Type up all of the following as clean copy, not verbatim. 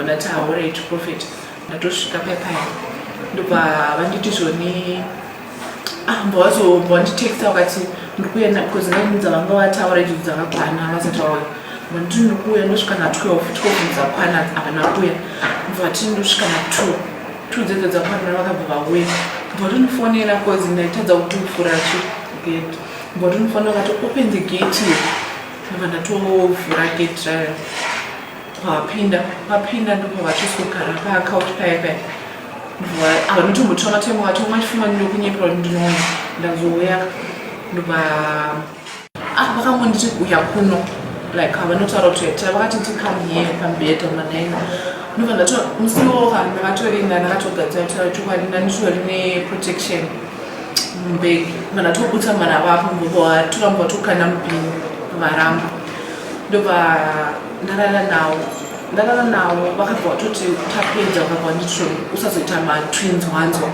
ndati alright Prophet ndatosvika paipai ndobva vanditi zvoni mbawazonditexta vakati ndikuya because nainudza vanga vataura izvi dzakakwana vasati vauya nditi ndikuya ndosvika na12 dzakwana havana kuya mbvati ndosvika na2 dzedzo dzakwana vakabva vauya mbatonofonera because ndaitadza kuti ufura chigate mbatonofonera vakati open the gate here ndobva ndatovhura gate drive papinda ndobva vachizogara paakauti paipai havanotombotora matemo vati machifuma ndinokunyepera kuti ndinoona ndazouya ndobva vakangonditi uya kuno like havanotaura kuti vakati ndikam here pambedha manaina ndobva musiwoka ndakatorinda ndakatogadzira chokwadi ndanditori neprotection mbegi vandatobutsa mana vapo toramba tokanda mubhini varamba ndobva ndarara navo vakabva vatoti tapedza vakabva nditi usazoita matwins wanzo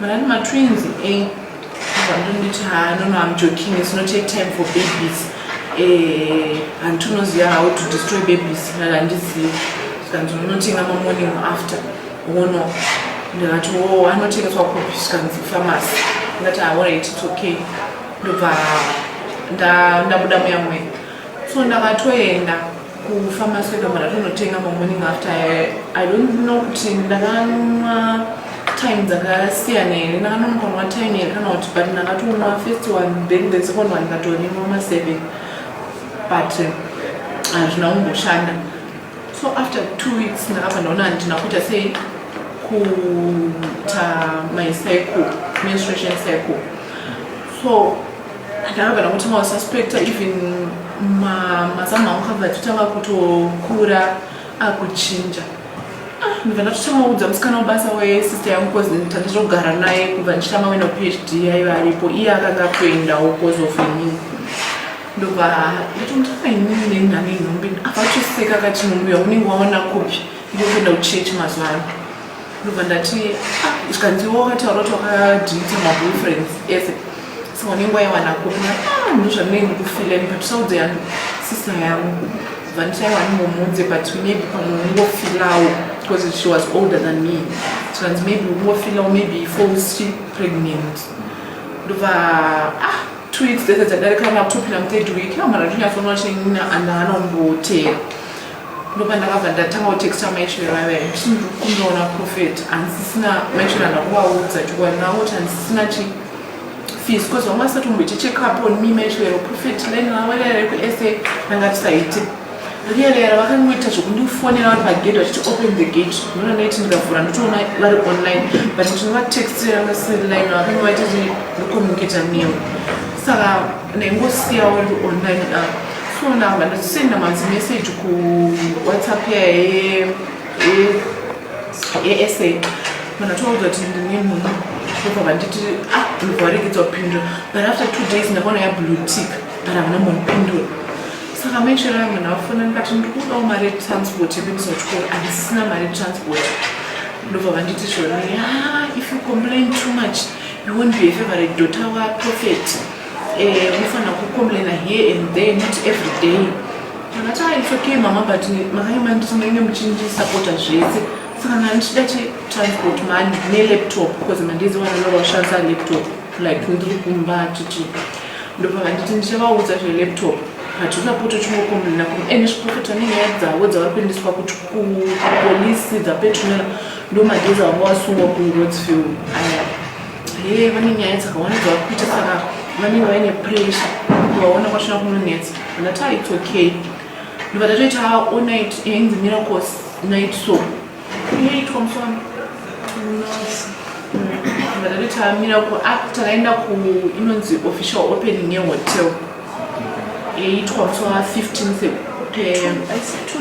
mana ndi matwins ndonditi I'm joking, it's not take time for babies handinoziva how to destroy babies nandizivi saka ndinotenga morning after ono ndikati anotengeswa kopi svikanzi pharmacy ndikati alright it's okay ndobva ndabuda muyamwe so ndakatoenda kufamasi wega ndatonotenga morning after I don't know kuti ndakamwa time dzakasiyana here ndakanonokanwa time here kana kuti but ndakatomwa first one then the second one ndikatonimwa ma7 but hazvina kungoshanda so after 2 weeks ndakabva ndaona handina kuita sei kuita my cycle menstruation cycle so ndakabva ndakutanga kususpecta even mazamu angu kabva totanga kutokura akuchinja ndibva ndatotanga kuudza musikana webasa wesister yangu cause tanditogara naye kubva ndichitanga kuenda kuphd yaiva aripo iye akanga kuendawo cause of inini ndobva ndatomutakainini nenhani inhombi akatoseka akati nhombi yaunenge waona kopi ndikuenda kuchechi mazuva ano ndobva ndati zvikanziwo wakataura kuti wakadhirita maboyfriends ese saka unenge waiwana kopi ndozvandinenge ndikufilani but saudze yangu sister yangu bva nditaiwa ndimomudze but maybe pamwe ungofilawo because she was older than me zvikanzi maybe ungofilawo maybe false pregnant ndobva 2 weeks dzese dzadarika nakutopinda mu3rd week mara ndinyafanira chenina andahana kumbotera ndobva ndakabva ndatanga kutexta maishero vaiva ndichindokundoona Prophet handisisina maishero andakuvaudza chokwadi navo kuti handisisina fees because vamwe vasatomboita check-up on me maishero Prophet laini vavarere kusa ndangatisaite riyalera vakangoita zvokundifonera vari pagate vachiti open the gate ndoona naiti ndikavhura ndotoona vari online but ndinovatextira masilline vakange vaititi ndocommunicata nevo saka ndaingosiyawo ri online so ndakabva ndatisenda mazimessage kuwhatsapp yeesa mandatoudza kuti ndine munhu ndobva vanditi ndobvaregedza kupindura but after 2 days ndakaona yablue tick but havana mbomupindura saka maishero yangu ndavafona ndikati ndikudawo mari yetransport yekuendesa kuchikoro handisina mari yetransport ndobva vanditi zvoni if you complain too much you won't be a favorite daughter waProphet unofanira kucomplaina here and there not every day ndakati it's okay mama but makaima nditi munenge muchindisapota zvese saka ndandichida chetransport money nelaptop because mandiziwana noroshandisa laptop like ndiri kumba chichi ndobva vanditi ndichavaudza zvelaptop but usapoto chingocomplaina ene zviprofit vanenge yadzavo dzavari kuendeswa kuti kupolisi dzapetronera ndo madhezi avo wasungwa kuRodsfield aya vane nyaya dzakawanda dzavari kuita saka vanenge vaine pressure kuvaona kwasvina kunonetsa ndati it's okay ndobva ndatoita all night yainzi miracles night soap iyoitwa muswana ndobva ndatoita miracle takaenda inonzi official opening yehotel yaitwa musi wa15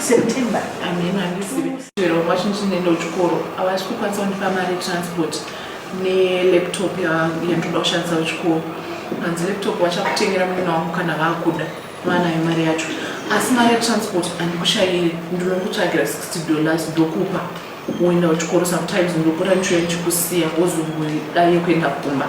September ameno handizivi zvero vazhinji ndinoenda kuchikoro havasi kukwanisa kundipa mari transport nelaptop yandoda kushandisa kuchikoro kanzi laptop vachakutengera munhu wangu kana vakuda vanayo mari yacho asi mari yetransport handikushayiri ndinokutsvagira $60 ndokupa woenda kuchikoro sometimes ndopota ndichiuya ndichikusiya wozongoda yekuenda kumba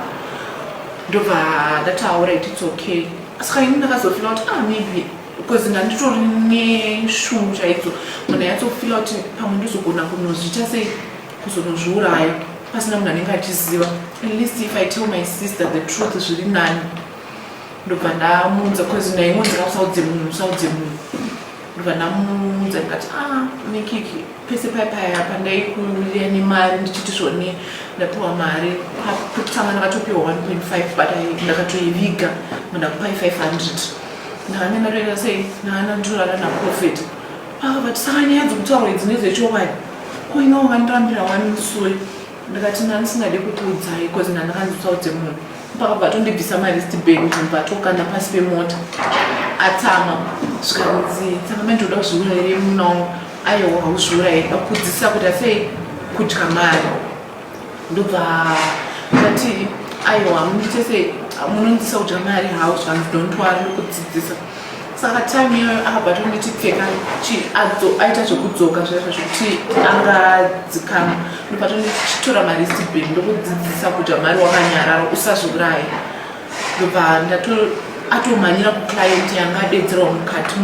ndobva ndati alright it's okay saka ini ndakazofila kuti maybe because ndanditori neshungu chaidzo munhu yatsofila kuti pamwe ndizogona kunozviita sei kuzonozviuraya pasina munhu anenge achiziva. At least if I tell my sister the truth zviri nani. Ndobva ndamuudza because naimwe ndingasaudze munhu ndobva ndamuudza ndikati Mikiki pese paya pandaikuuya nemari ndichiti zvone ndapiwa mari kutanga ndakatopiwa 1.5 but ndakatoiviga ndakupai 500 ndakanga ndatoita sei ndakanga ndorara naprofit pakabva tisanga nyaya dzokutaurwa idzi ndedzechokwadi koina wakandorambira wanisoi ndakati ndandisingade kukuudzai because ndandakanzotaudze munhu pakabva tondibvisa marist bank ndobva tokanda pasi pemota atama zvikanzi saka manje ndoda kuzviura here munao aiwa hauzviura here kudzidzisa kuti asei kudya mari ndobva ndati aiwa mundiite sei munonzisa kudya mari hau zvanzi dontwari ndokudzidzisa saka time iyoyo akabva tonditi pfeka aita zvekudzoka zvaizvo zvokuti angadzikama ndobva tondichitora marist bank ndokudzidzisa kudya mari wakanyarara usazviuraye ndobva atomhanyira kuclient yanga adedzerwa mukati